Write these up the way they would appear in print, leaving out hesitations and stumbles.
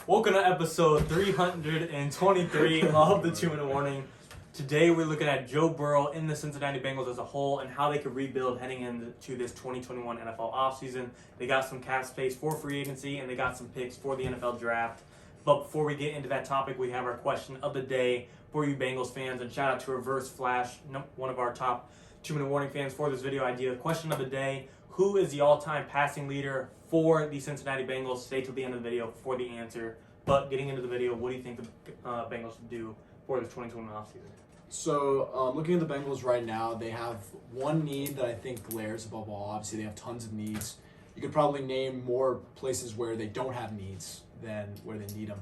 Welcome to episode 323 of the 2 Minute Warning. Today we're looking at Joe Burrow and the Cincinnati Bengals as a whole and how they could rebuild heading into this 2021 NFL offseason. They got some cap space for free agency and they got some picks for the NFL draft. But before we get into that topic, we have our question of the day for you Bengals fans. And shout out to Reverse Flash, one of our top 2 Minute Warning fans for this video idea. Question of the day: who is the all-time passing leader for the Cincinnati Bengals? Stay till the end of the video for the answer. But getting into the video, what do you think the Bengals should do for this 2021 offseason? So, looking at the Bengals right now, they have one need that I think glares above all. Obviously, they have tons of needs. You could probably name more places where they don't have needs than where they need them.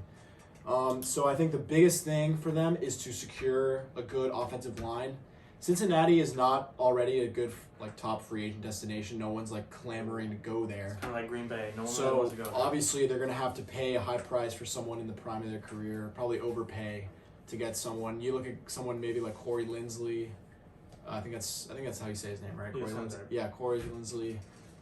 So I think the biggest thing for them is to secure a good offensive line. Cincinnati is not already a good top free agent destination. No one's clamoring to go there. Kind of like Green Bay. No one really wants to go there. Obviously they're going to have to pay a high price for someone in the prime of their career. Probably overpay to get someone. You look at someone maybe like Corey Linsley. I think that's how you say his name, right? Corey Linsley. Yeah, Corey Linsley.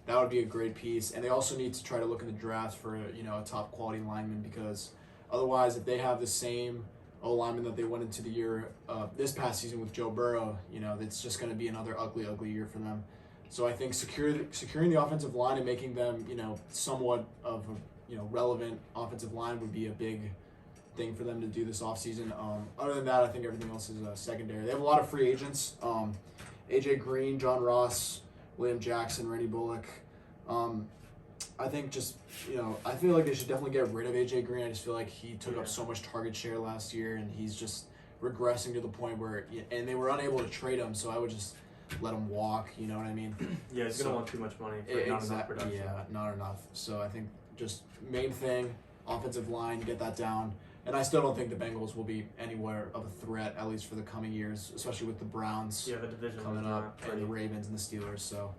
That would be a great piece. And they also need to try to look in the draft for a top quality lineman, because otherwise, if they have the same O-lineman that they went into the year this past season with Joe Burrow, it's just going to be another ugly year for them. So I think securing the offensive line and making them, somewhat of a relevant offensive line would be a big thing for them to do this offseason. Other than that, I think everything else is secondary. They have a lot of free agents: AJ Green, John Ross, William Jackson, Randy Bullock. I think I feel like they should definitely get rid of AJ Green. I just feel like he took up so much target share last year, and he's just regressing to the point where, and they were unable to trade him, so I would just let him walk. You know what I mean? Yeah, he's gonna want too much money for not enough production. Yeah, not enough. So I think just main thing, offensive line, get that down. And I still don't think the Bengals will be anywhere of a threat, at least for the coming years, especially with the Browns the division coming up, and the Ravens and the Steelers. So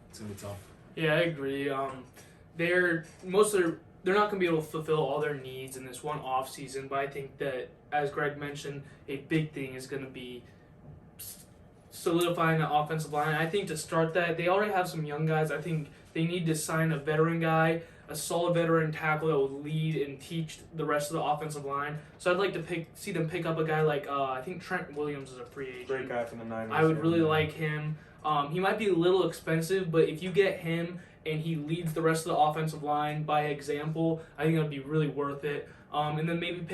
it's gonna be tough. Yeah, I agree. They're not going to be able to fulfill all their needs in this one off season, but I think that, as Greg mentioned, a big thing is going to be solidifying the offensive line. I think to start that, they already have some young guys. I think they need to sign a veteran guy, a solid veteran tackle that will lead and teach the rest of the offensive line. So I'd like to see them pick up a guy like I think Trent Williams is a free agent. Great guy from the Niners. I would really like him. He might be a little expensive, but if you get him and he leads the rest of the offensive line by example, I think that would be really worth it. And then maybe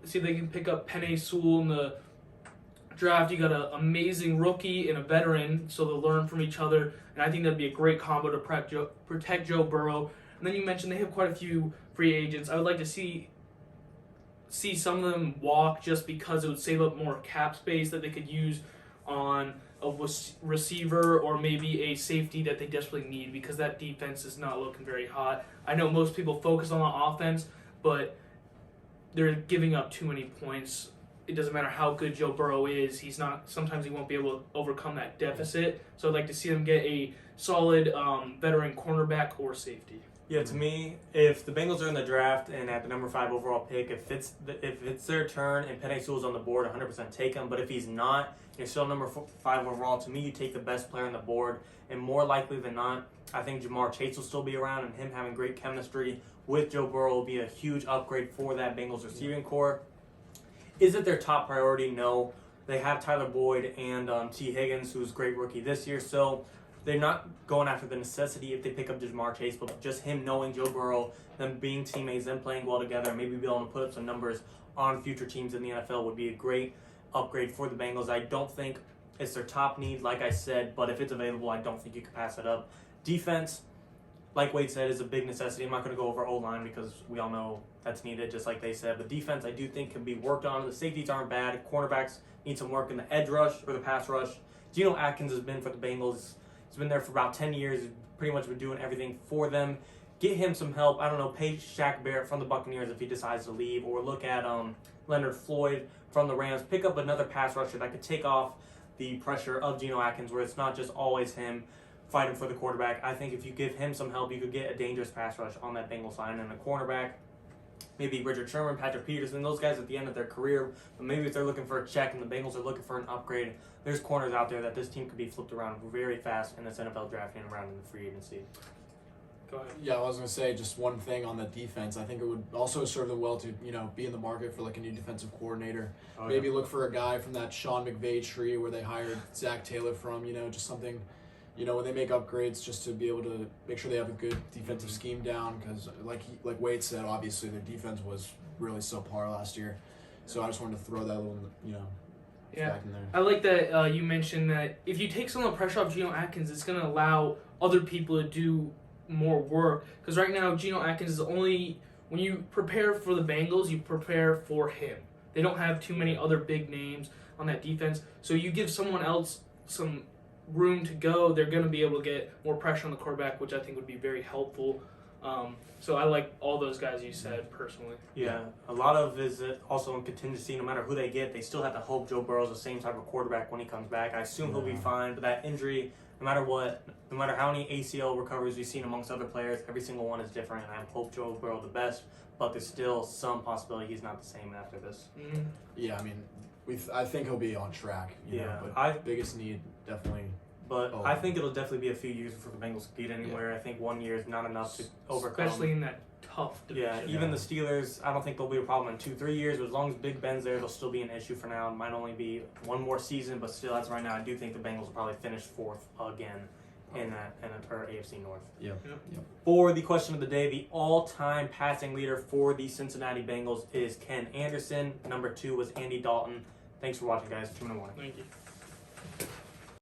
see if they can pick up Penei Sewell in the draft. You got an amazing rookie and a veteran, so they'll learn from each other. And I think that'd be a great combo to protect Joe Burrow. And then you mentioned they have quite a few free agents. I would like to see some of them walk, just because it would save up more cap space that they could use on a receiver or maybe a safety that they desperately need, because that defense is not looking very hot. I know most people focus on the offense, but they're giving up too many points. It doesn't matter how good Joe Burrow is. Sometimes he won't be able to overcome that deficit. So I'd like to see them get a solid veteran cornerback or safety. Yeah, to me, if the Bengals are in the draft and at the number 5 overall pick, if it's their turn and Penei Sewell's on the board, 100% take him. But if he's not, you're still number 5 overall. To me, you take the best player on the board, and more likely than not, I think Jamar Chase will still be around, and him having great chemistry with Joe Burrow will be a huge upgrade for that Bengals receiving core. Is it their top priority? No. They have Tyler Boyd and T. Higgins, who's a great rookie this year, so they're not going after the necessity if they pick up Jamar Chase, but just him knowing Joe Burrow, them being teammates, them playing well together, maybe be able to put up some numbers on future teams in the NFL would be a great upgrade for the Bengals. I don't think it's their top need, like I said, but if it's available, I don't think you can pass it up. Defense, like Wade said, is a big necessity. I'm not going to go over O-line because we all know that's needed, just like they said. But defense, I do think, can be worked on. The safeties aren't bad. Cornerbacks need some work in the edge rush or the pass rush. Geno Atkins has been for the Bengals. He's been there for about 10 years. He's pretty much been doing everything for them. Get him some help. I don't know, pay Shaq Barrett from the Buccaneers if he decides to leave, or look at Leonard Floyd from the Rams. Pick up another pass rusher that could take off the pressure of Geno Atkins, where it's not just always him fighting for the quarterback. I think if you give him some help, you could get a dangerous pass rush on that Bengals line. And a cornerback, maybe Richard Sherman, Patrick Peterson, those guys at the end of their career. But maybe if they're looking for a check and the Bengals are looking for an upgrade, there's corners out there that this team could be flipped around very fast in this NFL draft and around in the free agency. Go ahead. Yeah, I was gonna say just one thing on the defense. I think it would also serve them well to be in the market for like a new defensive coordinator. Maybe look for a guy from that Sean McVay tree where they hired Zach Taylor from. Just something. When they make upgrades, just to be able to make sure they have a good defensive scheme down. Because like Wade said, obviously their defense was really subpar last year. So I just wanted to throw that little back in there. I like that you mentioned that if you take some of the pressure off Geno Atkins, it's going to allow other people to do more work. Because right now, Geno Atkins is only, when you prepare for the Bengals, you prepare for him. They don't have too many other big names on that defense. So you give someone else some room to go, they're going to be able to get more pressure on the quarterback, which I think would be very helpful. So I like all those guys you said personally. Yeah, a lot of is also in contingency. No matter who they get, they still have to hope Joe Burrow's the same type of quarterback when he comes back. I assume he'll be fine, but that injury, no matter what, no matter how many ACL recoveries we've seen amongst other players, every single one is different, and I hope Joe Burrow the best, but there's still some possibility he's not the same after this. Mm-hmm. Yeah, I mean, I think he'll be on track. But biggest need, definitely. But I think it'll definitely be a few years before the Bengals get anywhere. I think 1 year is not enough to overcome. Especially in that tough division. Yeah, even the Steelers, I don't think there'll be a problem in 2-3 years. But as long as Big Ben's there, it'll still be an issue for now. It might only be one more season, but still, as of right now, I do think the Bengals will probably finish fourth again in that AFC North. Yep. For the question of the day, the all-time passing leader for the Cincinnati Bengals is Ken Anderson. Number 2 was Andy Dalton. Thanks for watching, guys. 2 in the morning. Thank you.